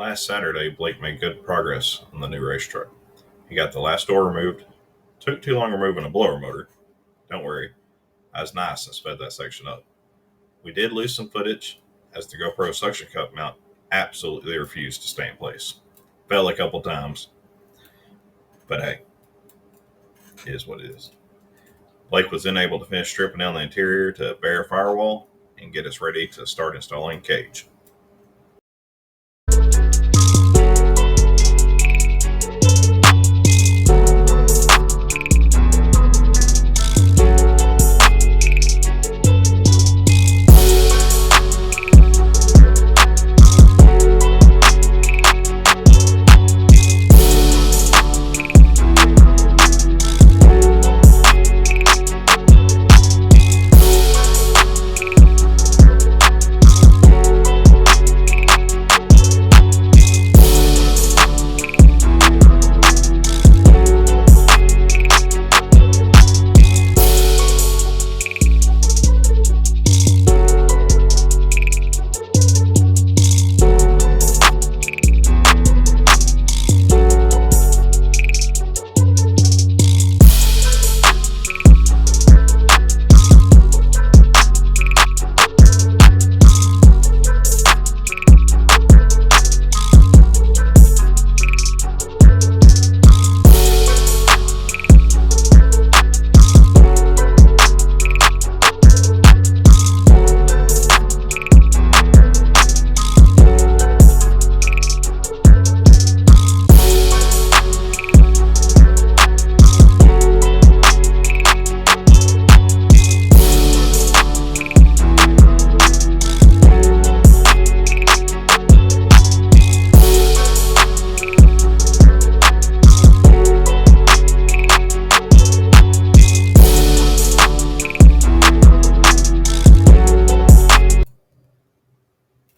Last Saturday, Blake made good progress on the new race truck. He got the last door removed. Took too long removing a blower motor. Don't worry, I was nice and sped that section up. We did lose some footage as the GoPro suction cup mount absolutely refused to stay in place. Fell a couple times, but hey, it is what it is. Blake was then able to finish stripping down the interior to bare firewall and get us ready to start installing cage.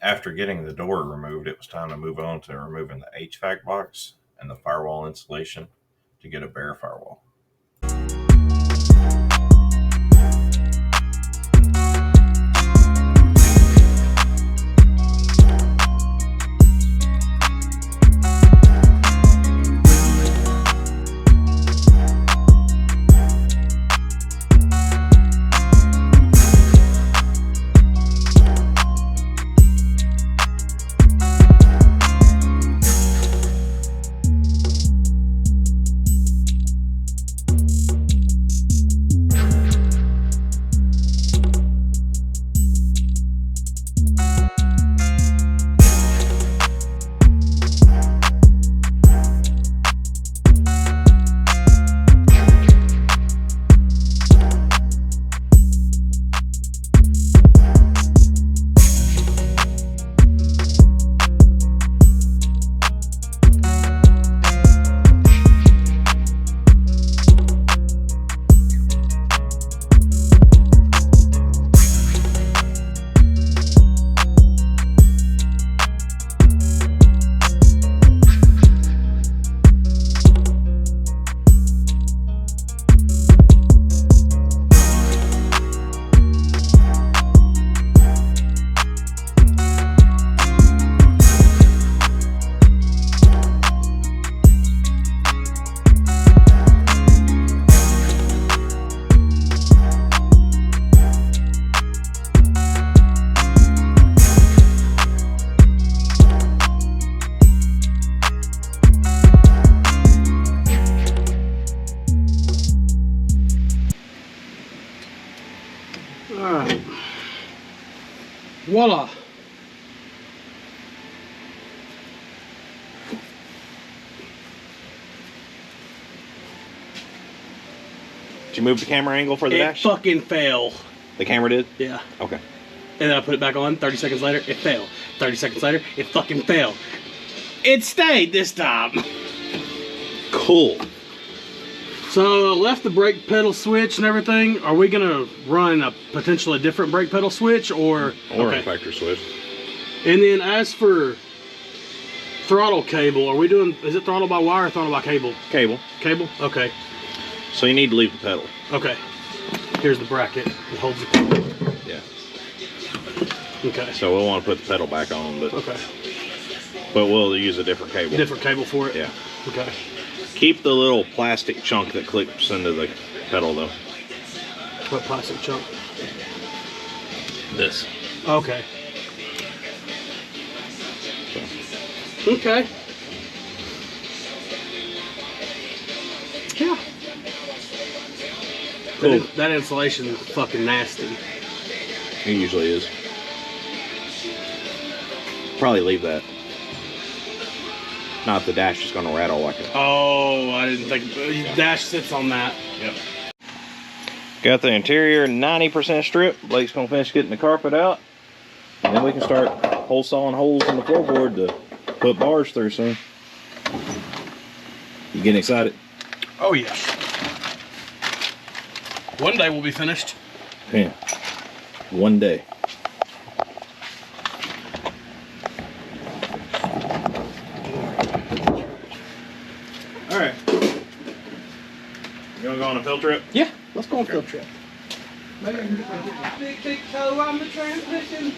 After getting the door removed, it was time to move on to removing the HVAC box and the firewall insulation to get a bare firewall. Alright. Voila. Did you move the camera angle for the dash? It fucking fell. The camera did? Yeah. Okay. And then I put it back on. 30 seconds later, it failed. 30 seconds later, it fucking failed. It stayed this time. Cool. So I left the brake pedal switch and everything. Are we gonna run a potentially different brake pedal switch or a factory switch? And then as for throttle cable, are we doing, is it throttle by wire or throttle by cable? Cable. Cable? Okay. So you need to leave the pedal. Okay. Here's the bracket. It holds the pedal. Yeah. Okay. So we'll want to put the pedal back on, but okay. But we'll use a different cable. Different cable for it? Yeah. Okay. Keep the little plastic chunk that clips into the pedal though. What plastic chunk? This. Okay. Okay. Yeah. Cool. That insulation is fucking nasty. It usually is. Probably leave that. Not the dash is going to rattle like it. Oh, I didn't think. Dash sits on that. Yep. Got the interior 90% strip. Blake's going to finish getting the carpet out. And then we can start hole sawing holes in the floorboard to put bars through soon. You getting excited? Oh, yeah. One day we'll be finished. Yeah. One day. All right. You want to go on a field trip? Yeah, let's go on a field trip. Big toe on the transmission.